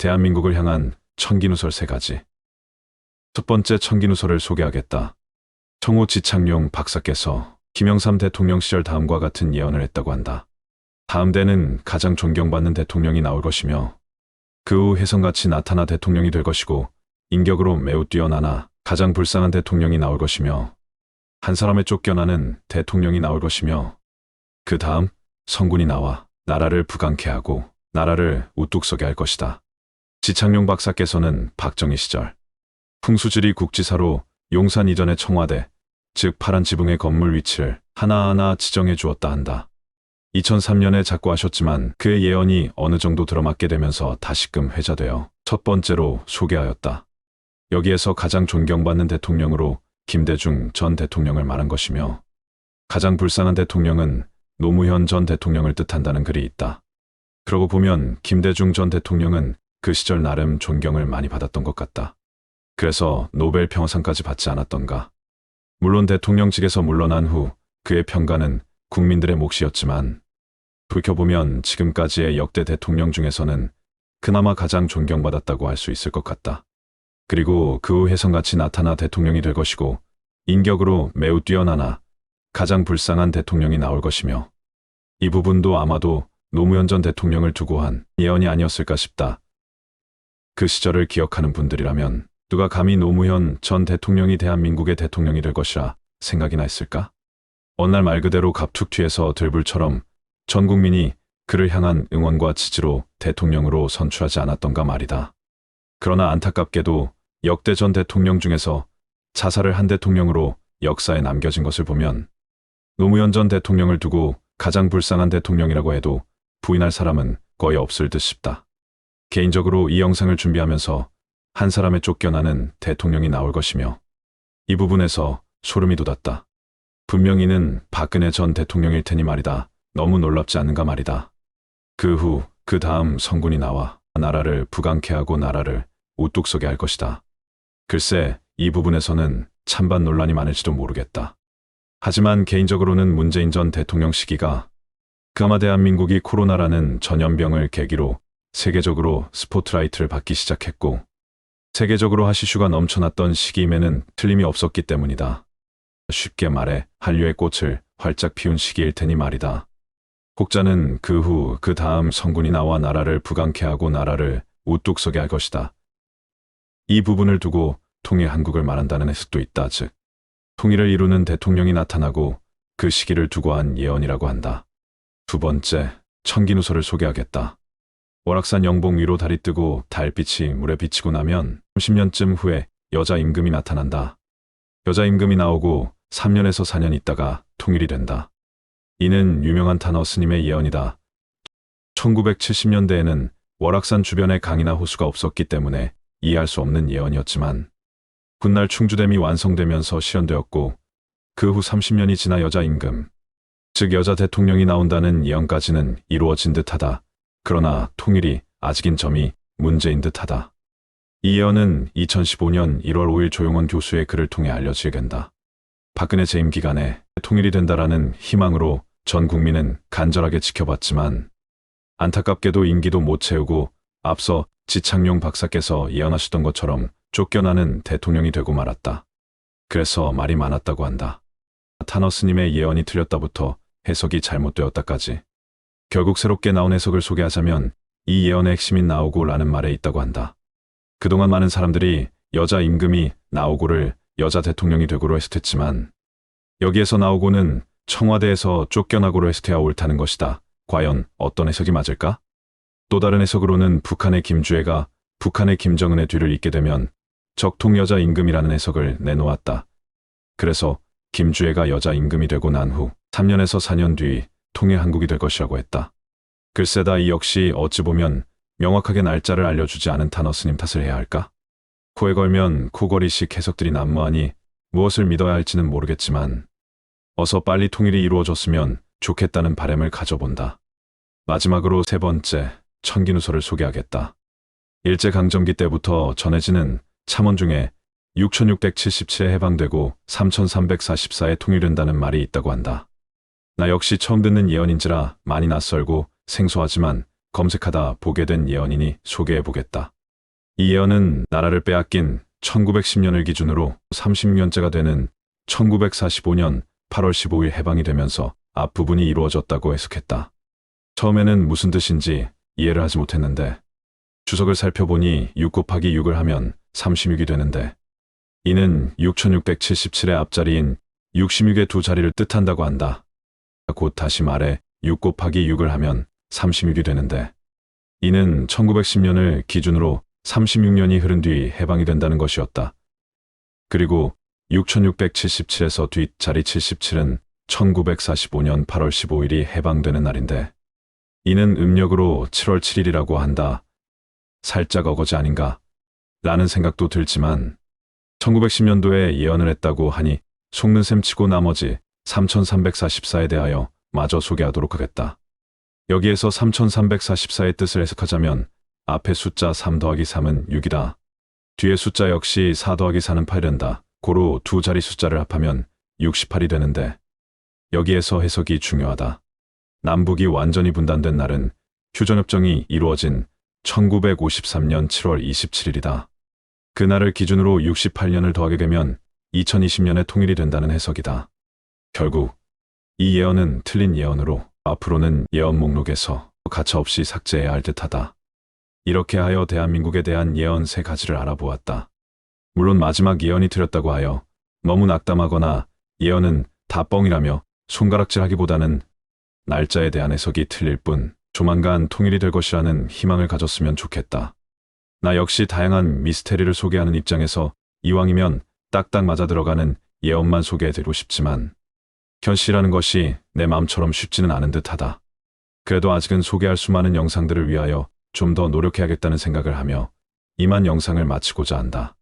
대한민국을 향한 청기누설 3가지. 첫 번째 청기누설을 소개하겠다. 청후 지창용 박사께서 김영삼 대통령 시절 다음과 같은 예언을 했다고 한다. 다음 대는 가장 존경받는 대통령이 나올 것이며 그 후 혜성같이 나타나 대통령이 될 것이고 인격으로 매우 뛰어나나 가장 불쌍한 대통령이 나올 것이며 한 사람에 쫓겨나는 대통령이 나올 것이며 그 다음 성군이 나와 나라를 부강케 하고 나라를 우뚝 서게 할 것이다. 지창용 박사께서는 박정희 시절 풍수지리 국지사로 용산 이전의 청와대, 즉 파란 지붕의 건물 위치를 하나하나 지정해 주었다 한다. 2003년에 작고하셨지만 그의 예언이 어느 정도 들어맞게 되면서 다시금 회자되어 첫 번째로 소개하였다. 여기에서 가장 존경받는 대통령으로 김대중 전 대통령을 말한 것이며 가장 불쌍한 대통령은 노무현 전 대통령을 뜻한다는 글이 있다. 그러고 보면 김대중 전 대통령은 그 시절 나름 존경을 많이 받았던 것 같다. 그래서 노벨 평화상까지 받지 않았던가. 물론 대통령직에서 물러난 후 그의 평가는 국민들의 몫이었지만 돌이켜보면 지금까지의 역대 대통령 중에서는 그나마 가장 존경받았다고 할 수 있을 것 같다. 그리고 그 후 혜성같이 나타나 대통령이 될 것이고 인격으로 매우 뛰어나나 가장 불쌍한 대통령이 나올 것이며 이 부분도 아마도 노무현 전 대통령을 두고 한 예언이 아니었을까 싶다. 그 시절을 기억하는 분들이라면 누가 감히 노무현 전 대통령이 대한민국의 대통령이 될 것이라 생각이나 했을까? 어느 날 말 그대로 갑툭튀에서 들불처럼 전 국민이 그를 향한 응원과 지지로 대통령으로 선출하지 않았던가 말이다. 그러나 안타깝게도 역대 전 대통령 중에서 자살을 한 대통령으로 역사에 남겨진 것을 보면 노무현 전 대통령을 두고 가장 불쌍한 대통령이라고 해도 부인할 사람은 거의 없을 듯 싶다. 개인적으로 이 영상을 준비하면서 한 사람에 쫓겨나는 대통령이 나올 것이며 이 부분에서 소름이 돋았다. 분명히는 박근혜 전 대통령일 테니 말이다. 너무 놀랍지 않은가 말이다. 그 후 그 다음 성군이 나와 나라를 부강케 하고 나라를 우뚝 서게 할 것이다. 글쎄 이 부분에서는 찬반 논란이 많을지도 모르겠다. 하지만 개인적으로는 문재인 전 대통령 시기가 그나마 대한민국이 코로나라는 전염병을 계기로 세계적으로 스포트라이트를 받기 시작했고 세계적으로 핫이슈가 넘쳐났던 시기임에는 틀림이 없었기 때문이다. 쉽게 말해 한류의 꽃을 활짝 피운 시기일 테니 말이다. 혹자는 그 후 그 다음 성군이 나와 나라를 부강케 하고 나라를 우뚝 서게 할 것이다. 이 부분을 두고 통일 한국을 말한다는 해석도 있다. 즉 통일을 이루는 대통령이 나타나고 그 시기를 두고 한 예언이라고 한다. 두 번째, 청기누설을 소개하겠다. 월악산 영봉 위로 달이 뜨고 달빛이 물에 비치고 나면 30년쯤 후에 여자 임금이 나타난다. 여자 임금이 나오고 3년에서 4년 있다가 통일이 된다. 이는 유명한 탄어 스님의 예언이다. 1970년대에는 월악산 주변에 강이나 호수가 없었기 때문에 이해할 수 없는 예언이었지만 훗날 충주댐이 완성되면서 실현되었고 그 후 30년이 지나 여자 임금, 즉 여자 대통령이 나온다는 예언까지는 이루어진 듯하다. 그러나 통일이 아직인 점이 문제인 듯하다. 이 예언은 2015년 1월 5일 조용원 교수의 글을 통해 알려지게 된다. 박근혜 재임 기간에 통일이 된다라는 희망으로 전 국민은 간절하게 지켜봤지만 안타깝게도 임기도 못 채우고 앞서 지창용 박사께서 예언하셨던 것처럼 쫓겨나는 대통령이 되고 말았다. 그래서 말이 많았다고 한다. 탄어 스님의 예언이 틀렸다부터 해석이 잘못되었다까지. 결국 새롭게 나온 해석을 소개하자면 이 예언의 핵심이 나오고라는 말에 있다고 한다. 그동안 많은 사람들이 여자 임금이 나오고를 여자 대통령이 되고로 해석했지만 여기에서 나오고는 청와대에서 쫓겨나고로 해석해야 옳다는 것이다. 과연 어떤 해석이 맞을까? 또 다른 해석으로는 북한의 김주애가 북한의 김정은의 뒤를 잇게 되면 적통 여자 임금이라는 해석을 내놓았다. 그래서 김주애가 여자 임금이 되고 난 후 3년에서 4년 뒤 통일 한국이 될 것이라고 했다. 글쎄다 이 역시 어찌 보면 명확하게 날짜를 알려주지 않은 탄어 스님 탓을 해야 할까? 코에 걸면 코걸이식 해석들이 난무하니 무엇을 믿어야 할지는 모르겠지만 어서 빨리 통일이 이루어졌으면 좋겠다는 바람을 가져본다. 마지막으로 세 번째, 청기누설을 소개하겠다. 일제강점기 때부터 전해지는 참원 중에 6677에 해방되고 3344에 통일된다는 말이 있다고 한다. 나 역시 처음 듣는 예언인지라 많이 낯설고 생소하지만 검색하다 보게 된 예언이니 소개해보겠다. 이 예언은 나라를 빼앗긴 1910년을 기준으로 30년째가 되는 1945년 8월 15일 해방이 되면서 앞부분이 이루어졌다고 해석했다. 처음에는 무슨 뜻인지 이해를 하지 못했는데 주석을 살펴보니 6 곱하기 6을 하면 36이 되는데 이는 6677의 앞자리인 66의 두 자리를 뜻한다고 한다. 곧 다시 말해 6 곱하기 6을 하면 36이 되는데 이는 1910년을 기준으로 36년이 흐른 뒤 해방이 된다는 것이었다. 그리고 6677에서 뒷자리 77은 1945년 8월 15일이 해방되는 날인데 이는 음력으로 7월 7일이라고 한다. 살짝 어거지 아닌가? 라는 생각도 들지만 1910년도에 예언을 했다고 하니 속는 셈 치고 나머지 3344에 대하여 마저 소개하도록 하겠다. 여기에서 3344의 뜻을 해석하자면 앞에 숫자 3 더하기 3은 6이다. 뒤에 숫자 역시 4 더하기 4는 8이란다. 고로 두 자리 숫자를 합하면 68이 되는데 여기에서 해석이 중요하다. 남북이 완전히 분단된 날은 휴전협정이 이루어진 1953년 7월 27일이다. 그날을 기준으로 68년을 더하게 되면 2020년에 통일이 된다는 해석이다. 결국 이 예언은 틀린 예언으로 앞으로는 예언 목록에서 가차없이 삭제해야 할 듯하다. 이렇게 하여 대한민국에 대한 예언 3가지를 알아보았다. 물론 마지막 예언이 틀렸다고 하여 너무 낙담하거나 예언은 다 뻥이라며 손가락질하기보다는 날짜에 대한 해석이 틀릴 뿐 조만간 통일이 될 것이라는 희망을 가졌으면 좋겠다. 나 역시 다양한 미스테리를 소개하는 입장에서 이왕이면 딱딱 맞아들어가는 예언만 소개해드리고 싶지만 현실이라는 것이 내 마음처럼 쉽지는 않은 듯하다. 그래도 아직은 소개할 수많은 영상들을 위하여 좀 더 노력해야겠다는 생각을 하며 이만 영상을 마치고자 한다.